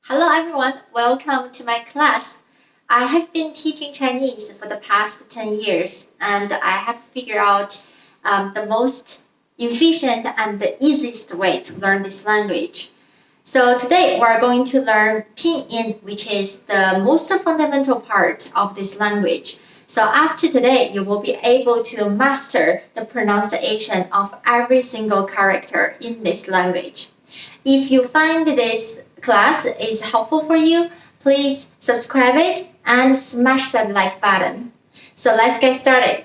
Hello everyone, welcome to my class. I have been teaching Chinese for the past 10 years and I have figured out the most efficient and the easiest way to learn this language. So today we're going to learn Pinyin, which is the most fundamental part of this language. So after today, you will be able to master the pronunciation of every single character in this language. If you find this class is helpful for you, please subscribe it and smash that like button. So let's get started.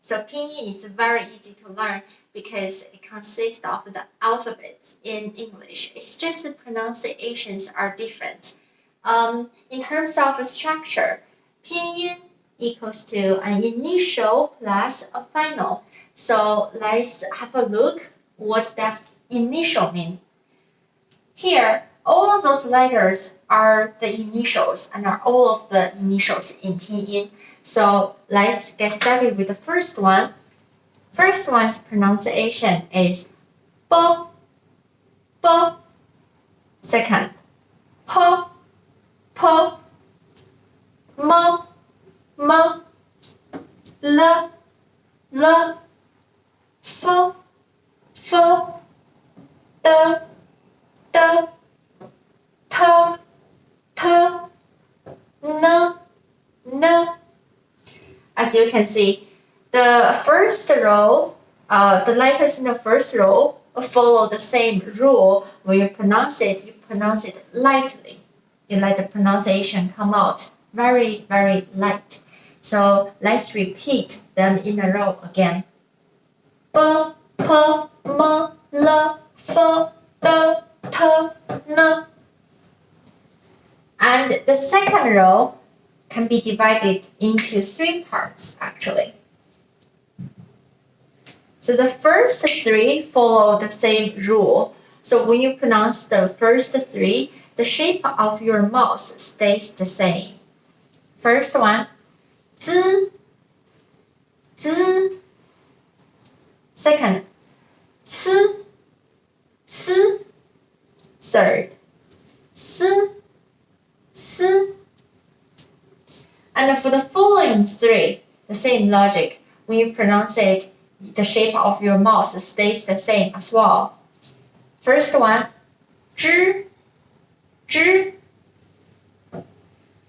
So Pinyin is very easy to learn because it consists of the alphabets in English. It's just the pronunciations are different. In terms of structure, Pinyin equals to an initial plus a final. So let's have a look. What does initial mean? Here, all of those letters are the initials and are all of the initials in Pinyin. So let's get started with the first one. First one's pronunciation is bo, bo. Second, po, po. Mo, mo. L, l. Fo, fo. D, d. T, t. N, n. As you can see, the first row, the letters in the first row follow the same rule. When you pronounce it lightly. You let the pronunciation come out very, very light. So let's repeat them in a row again. B, p, m, l, f, d, t, n. And the second row can be divided into three parts, actually. So the first three follow the same rule. So when you pronounce the first three, the shape of your mouth stays the same. First one, z, z. Second, c, c. Third, s, s. And for the following three, the same logic. When you pronounce it, the shape of your mouth stays the same as well. First one, zh, zh.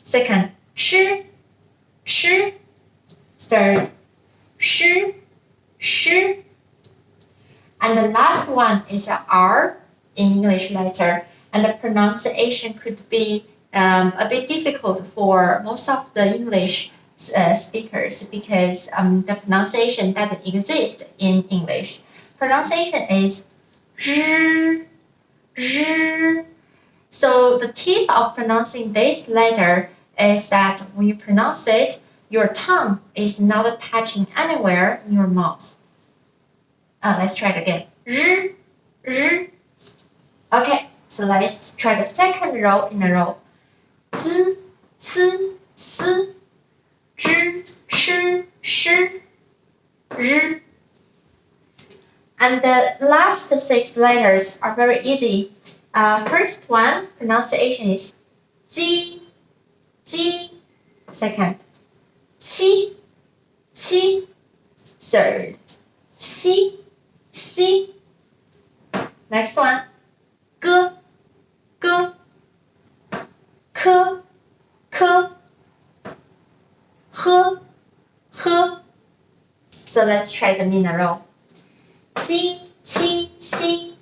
Second, sh, sh. Third, sh, sh. And the last one is a R in English letter, and the pronunciation could be a bit difficult for most of the English speakers because the pronunciation doesn't exist in English. Pronunciation is zh, zh. So the tip of pronouncing this letter is that when you pronounce it, your tongue is not touching anywhere in your mouth. Let's try it again. Zh, zh. Okay, so let's try the second row in a row. Z, c, s, zh, sh, sh, zh. And the last six letters are very easy. First one, pronunciation is ji, ji. Second, qi, qi. Third, xi, xi. Next one, g, g. K, k. H, h. So let's try them in a row. Ji, qi, xi.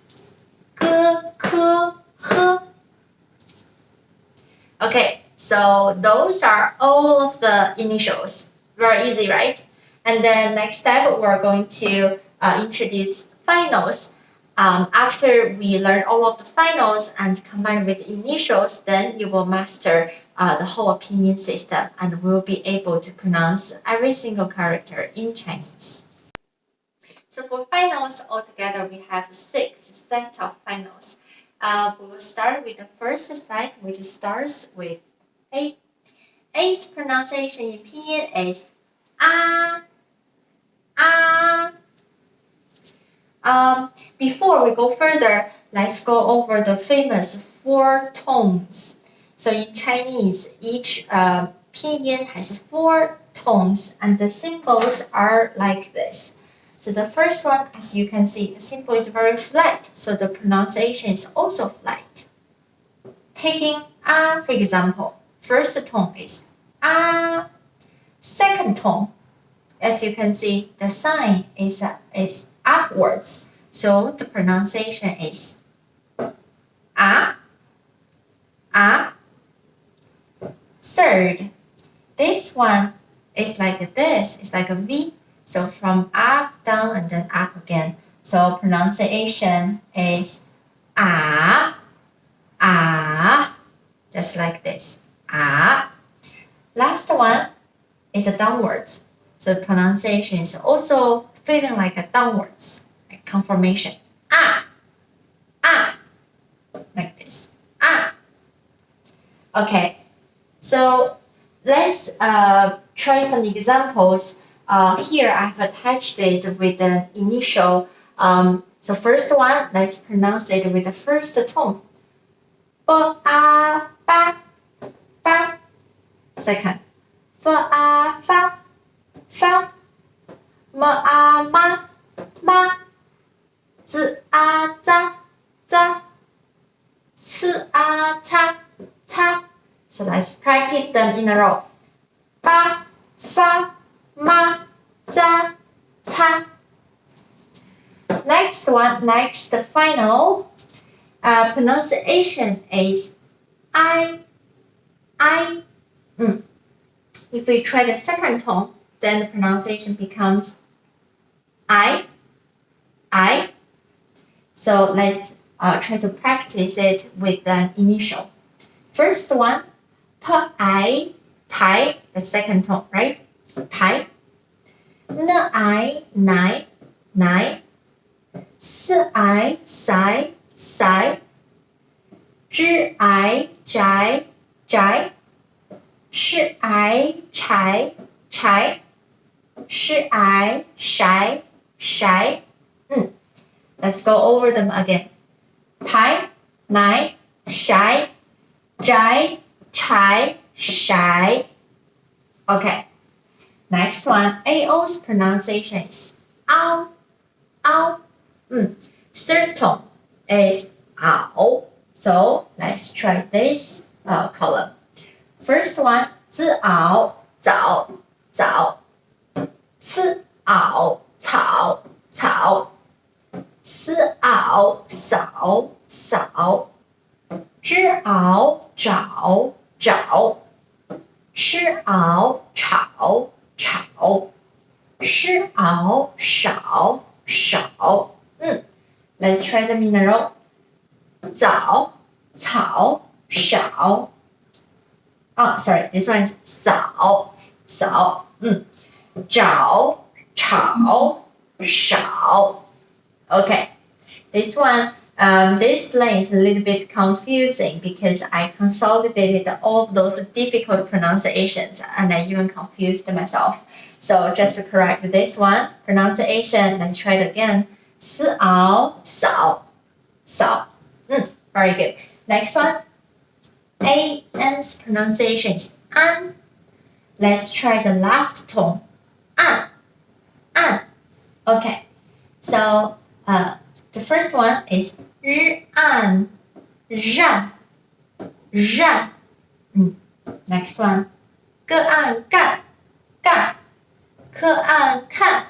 G, k, h. Okay, so those are all of the initials. Very easy, right? And then next step, we're going to introduce finals. After we learn all of the finals and combine with initials, then you will master the whole Pinyin system and will be able to pronounce every single character in Chinese. So for finals, altogether we have 6 sets of finals. We will start with the first set, which starts with A. A's pronunciation in Pinyin is ah, ah. Before we go further, let's go over the famous 4 tones. So in Chinese, each pinyin has 4 tones, and the symbols are like this. So the first one, as you can see, the symbol is very flat, so the pronunciation is also flat. Taking a, for example, first tone is a. Second tone, as you can see, the sign is upwards, so the pronunciation is a. Third, this one is like this, it's like a V, so from up, down, and then up again. So pronunciation is just like this, Last one is a downwards, so the pronunciation is also feeling like a downwards, like conformation, like this, Okay, so let's try some examples. Here I have attached it with an initial. So first one, let's pronounce it with the first tone. Ba. Second. Fa. Ma. Z. Za. C. So let's practice them in a row. Ba, fa, ma, za, ca. Next one, the final pronunciation is I. If we try the second tone, then the pronunciation becomes I. So let's try to practice it with an initial. First one, pai, the second tone, right? Pai. Nai, si, sai. Zhi, jai. Shi, chai. Shi, shai. Let's go over them again. Pai, nai, shai, jai, chai, shai. Okay. Next one, AO's pronunciation is ow. Third tone is ow. So let's try this column. First one, 自熬早 吃熬草 思熬扫 知熬找 吃熬炒 吃熬少 Let's try them in a row. 早 草 少 sorry, this one is 扫 找 炒 少 Okay, this one, this line is a little bit confusing because I consolidated all of those difficult pronunciations and I even confused myself. So just to correct this one, pronunciation, let's try it again. 思熬扫 very good. Next one, AN's pronunciation is an. Let's try the last tone, an. Okay, so the first one is 日按 让 Next one, 个按干 科按看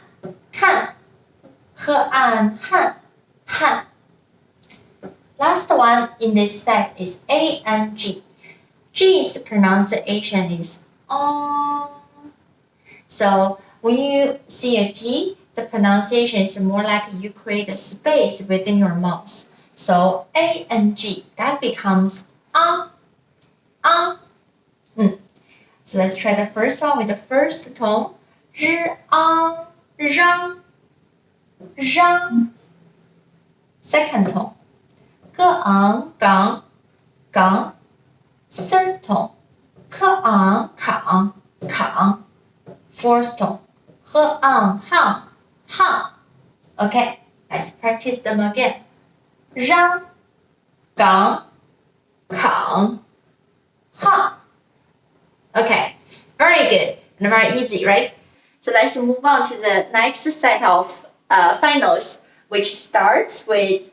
喝按汗 Last one in this set is A and G. G's pronunciation is So when you see a G, the pronunciation is more like you create a space within your mouth. So A and G, that becomes So let's try the first one with the first tone. 日昂让 Second tone. 个昂港 Third tone. 克昂扛 Fourth tone. 喝昂夯 Okay, let's practice them again. 让港 Very good and very easy, right? So let's move on to the next set of finals, which starts with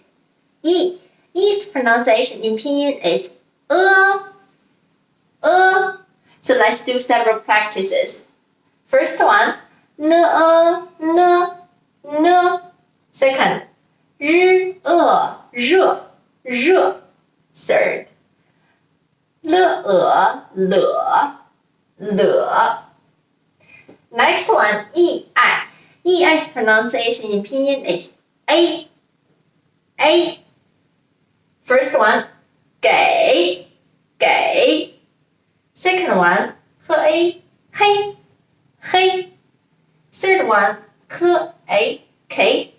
E. E's pronunciation in Pinyin is So let's do several practices. First one, n. Second, r. Third, l. Next one, ei. Ei's pronunciation in Pinyin is a. First one, 给. Second one, 喝 a, 黑. Third one, 喝 a, k.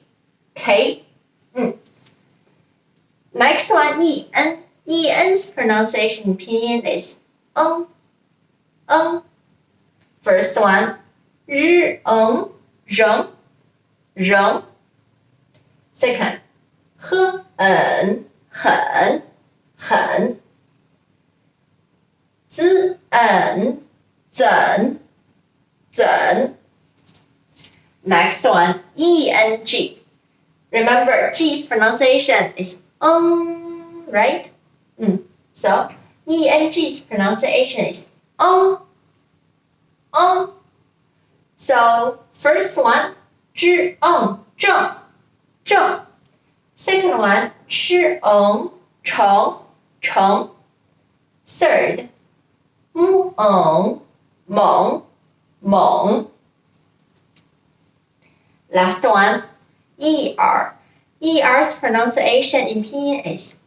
Next one, en. En's pronunciation in Pinyin is eng. First one, 日 eng, 扔. Second, 喝 很. 子 怎. Next one, eng. Remember, G's pronunciation is right? So, eng's pronunciation is So, first one, 知 正. Second one, 吃 成. Third, 木 猛. Last one, er's pronunciation in Pinyin is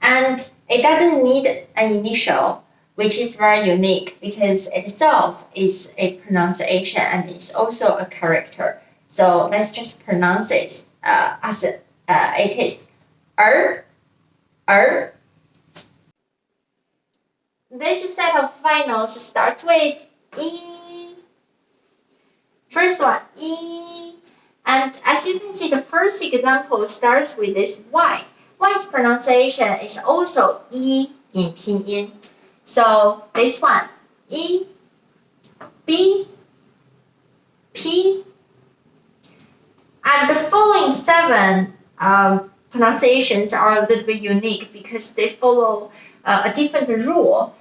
and it doesn't need an initial, which is very unique because it itself is a pronunciation and is also a character. So let's just pronounce it as it is. This set of finals starts with E. First one, E. And as you can see, the first example starts with this Y. Y's pronunciation is also E in Pinyin. So this one, E, B, P. And the following 7 pronunciations are a little bit unique because they follow a different rule.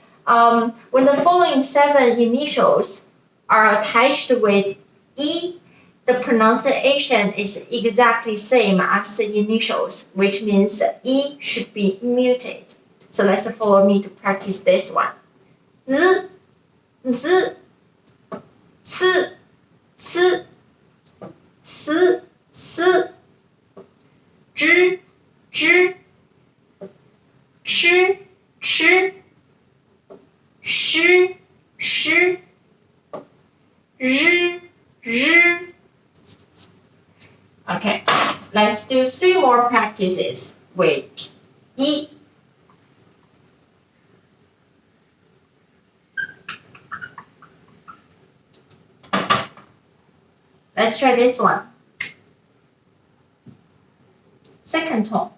When the following 7 initials are attached with E, the pronunciation is exactly same as the initials, which means E should be muted. So let's follow me to practice this one. Z, z, c, c, s, s, zh, zh, ch, ch, sh, sh, zh, zh. Okay, let's do 3 more practices with E. Let's try this one. Second tone.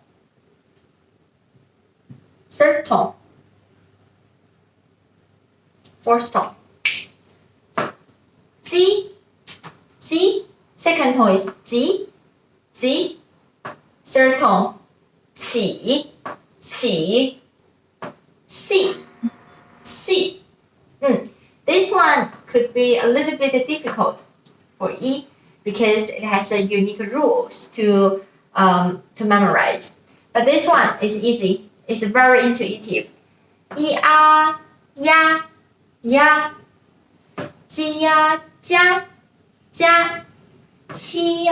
Third tone. Fourth tone. G. Second tone is G. Third tone, 起. C. This one could be a little bit difficult for E because it has a unique rules to memorize. But this one is easy. It's very intuitive. ya, ji ja, qi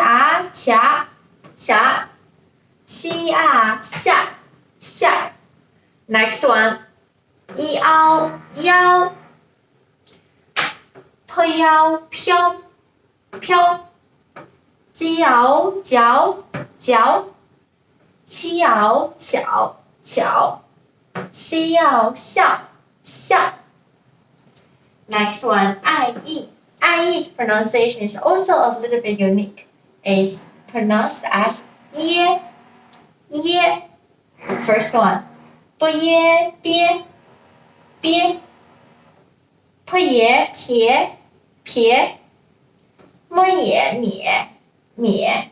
qia, xi xia. Next one, yao, pao,飘, jiao, jiao, qiao, qiao, xiyao, xiao. Next one, IE. IE's pronunciation is also a little bit unique. It's pronounced as ye. First one, 不耶 憋. p 也撇撇 m 也咩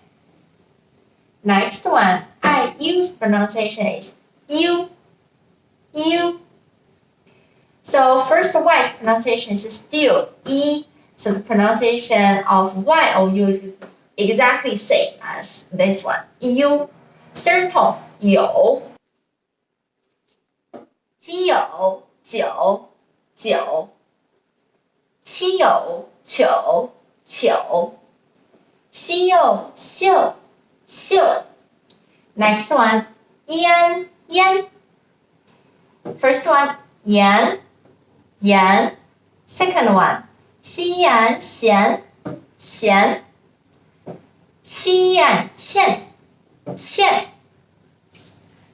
Next one, I use pronunciation is you. So first Y pronunciation is still E. So the pronunciation of Y or U is exactly same as this one. You. Third tone, 有基友酒七友糗西柚秀 Next one, 烟 First one, 盐 Second one, 西洋咸七燕茜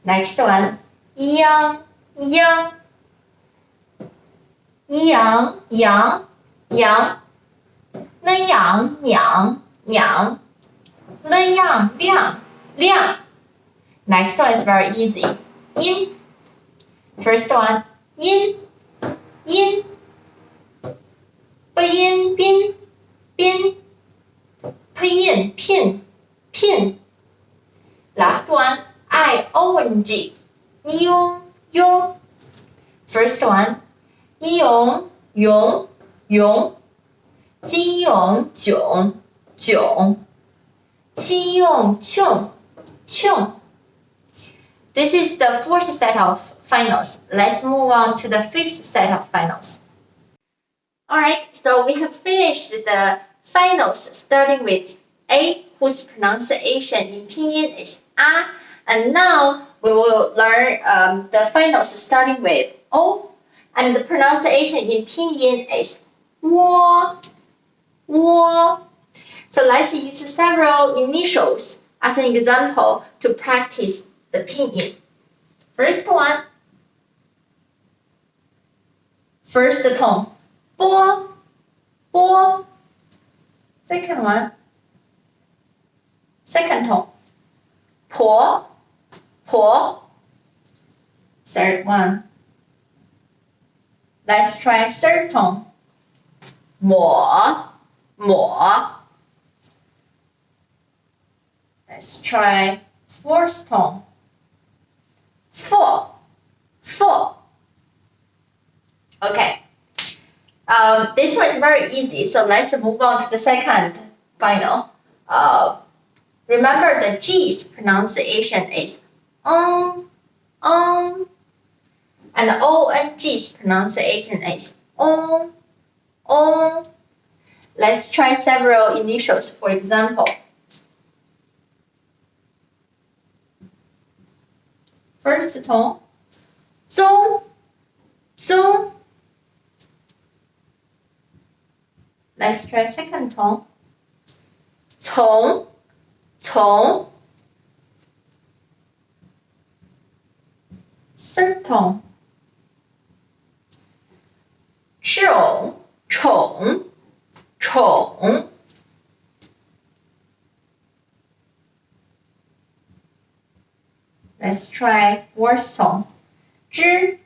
Next one, 一阳那样娘那样亮 Next one is very easy. 音 First one, 音不音宾PinYin pin Last one, IONG 庸 First one, 一勇鸡勇囧七用穷 This is the fourth set of finals. Let's move on to the fifth set of finals. Alright, so we have finished the finals starting with A, whose pronunciation in Pinyin is A, and now we will learn the finals starting with O, and the pronunciation in Pinyin is 窝 So let's use several initials as an example to practice the Pinyin. First one, first tone, 波 Second one, second tone, 婆 Third one, let's try third tone, 抹 Let's try fourth tone, 4 Okay. This one is very easy, so let's move on to the second final. Remember the G's pronunciation is and ONG's pronunciation is on. Let's try several initials, for example. First tone, 中 Let's try second tone, 从 Third tone, 宠 Let's try fourth tone, 知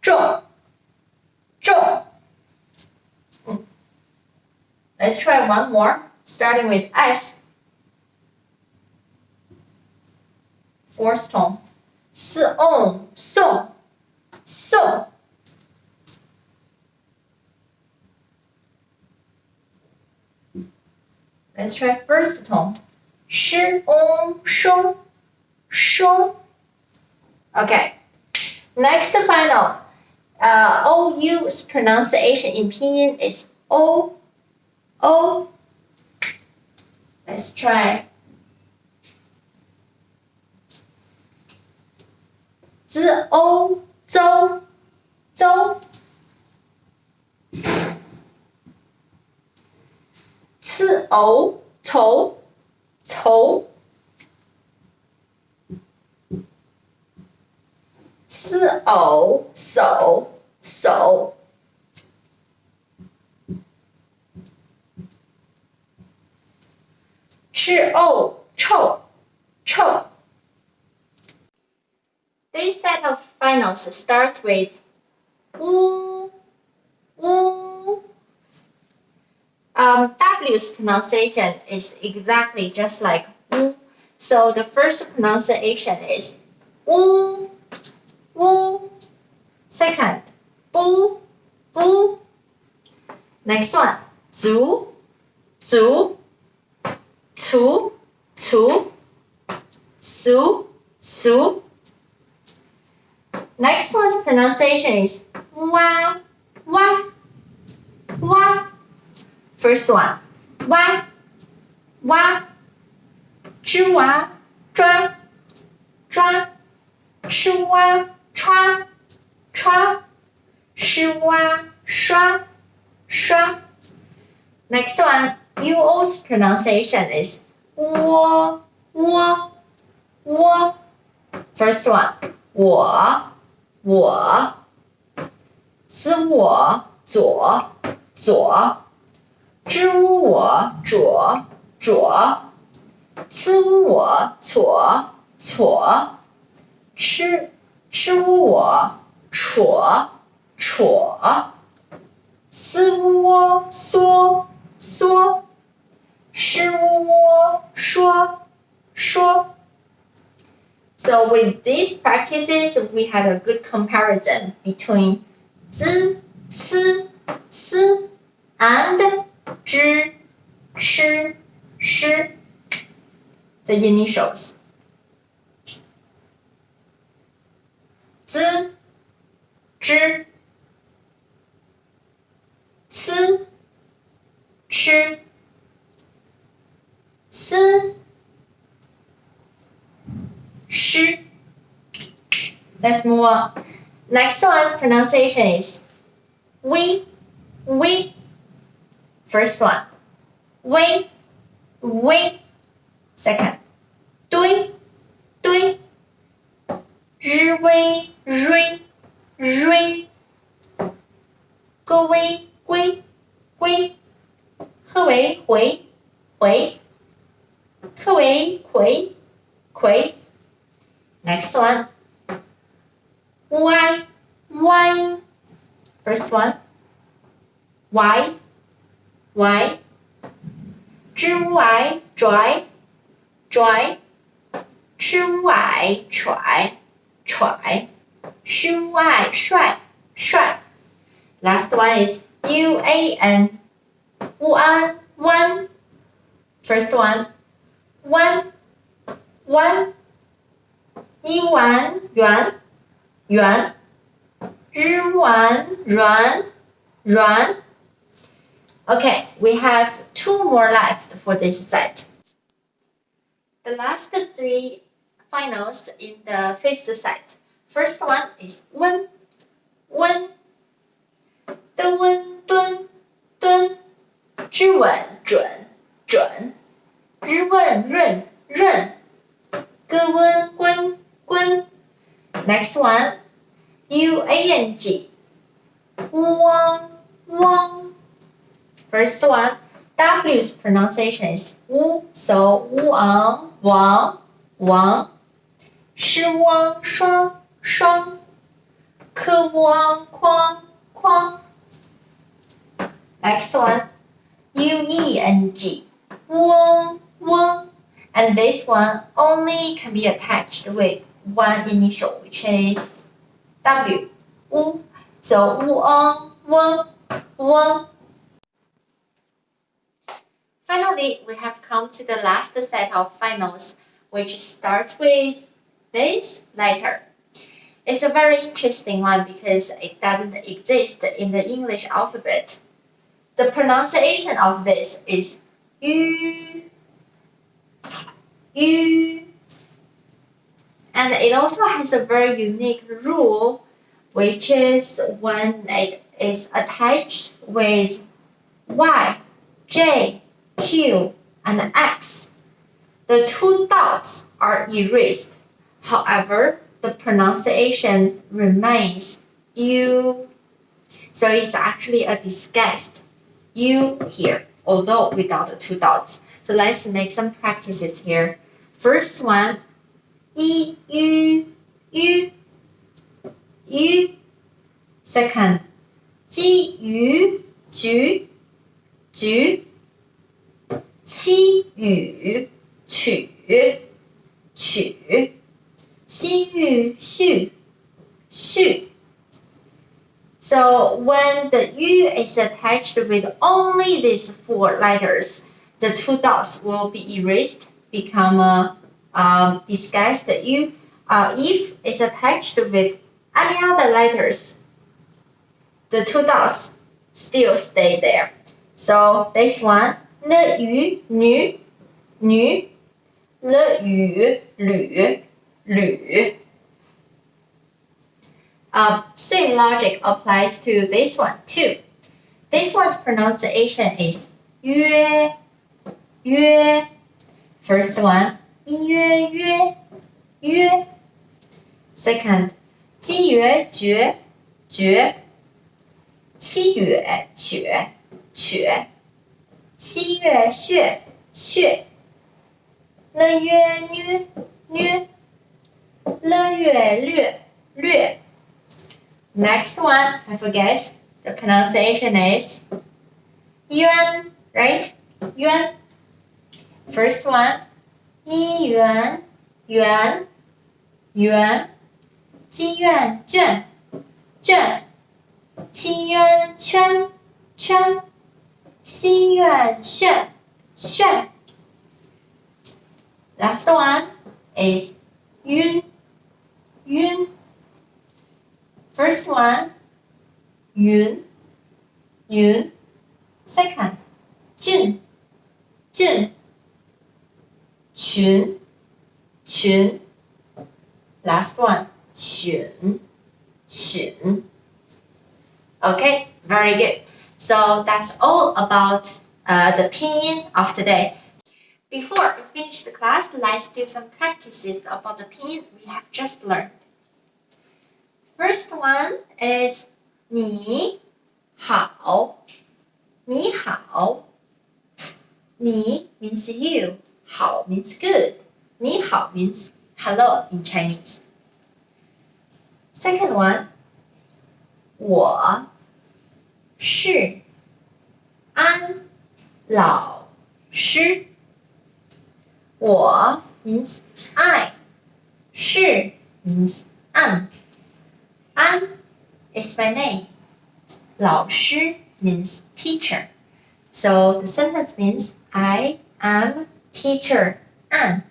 重 Let's try one more, starting with S. Fourth tone, 送 Let's try first tone, 松 Okay, next final. OU's pronunciation in Pinyin is O. Let's try. 子欧周 吃藕愁 撕藕手 吃藕臭 This set of finals starts with 乌 U. W's pronunciation is exactly just like U. So the first pronunciation is U, U. Second, Bu, Bu. Next one, Zu, Zu. Tu, Tu. Su, Su. Next one's pronunciation is Wa, Wa, Wa. First one, Wa, Wa. 吱哇抓抓，吃哇歘歘，是哇刷刷。Next one, UO's pronunciation is 窝窝窝。First one, 我滋我左左，知乌我左左。呲乌我撮撮，吃乌我戳戳，撕乌窝缩缩，湿乌窝说说。So with these practices, we have a good comparison between 滋、呲、丝 and 知、吃、诗。The initials. 滋、知、呲、吃、丝、诗。Let's move on. Next one's pronunciation is we. First one, we. Second, 堆堆，日为瑞，歌为归，鹤为回，客为葵。Next one, why. First one, why. 知歪拽，吃歪揣，吃歪帅。Last one is UAN, 弯。First one, 弯，一弯圆，日弯软。Okay, we have 2 more left for this set. The last 3 finals in the 5th set. First one is 温，的温蹲，知稳准，日问润，歌温滚。Next one, UANG, 汪。First one, W's pronunciation is wu, so wu wang. 诗汪双，科汪框。Next one, UENG, wong. And this one only can be attached with one initial, which is W, wu. So wong. Finally, we have come to the last set of finals, which starts with this letter. It's a very interesting one because it doesn't exist in the English alphabet. The pronunciation of this is yu. And it also has a very unique rule, which is when it is attached with Y, J, Q, and X, the 2 dots are erased. However, the pronunciation remains U. So it's actually a disguised U here, although without the 2 dots. So let's make some practices here. First one, U. Second, 鸡鱼菊菊，七语曲曲，西域序序。So when the U is attached with only these 4 letters, the 2 dots will be erased, become disguised U. If it's attached with any other letters, the 2 dots still stay there. So this one, 了鱼女女，了语吕吕。Same logic applies to this one too. This one's pronunciation is 约约。First one, 一约约约。Second, 鸡月绝绝，七月雪雪，西月穴穴，了月虐虐，了月略略。Next one, I forget. The pronunciation is yuan, right? Yuan. First one, 一元元元，鸡院卷卷，七元圈圈，西院炫炫。Last one is 晕晕。First one, 云云。Second, 俊俊群群。Last one, 寻寻。Okay, very good. So that's all about the pinyin of today. Before we finish the class, let's do some practices about the pinyin we have just learned. First one is 你好你好。你 means you, 好 means good. 你好 means hello in Chinese. Second one, 我是安老师。我 means I, 是 means an. An is my name. 老师 means teacher. So the sentence means I am teacher Anne.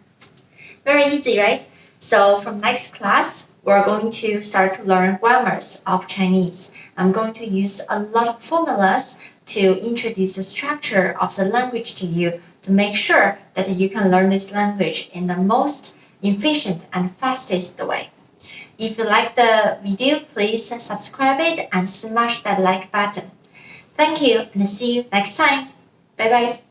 Very easy, right? So from next class, we're going to start to learn grammars of Chinese. I'm going to use a lot of formulas to introduce the structure of the language to you to make sure that you can learn this language in the most efficient and fastest way. If you like the video, please subscribe it and smash that like button. Thank you and see you next time. Bye bye.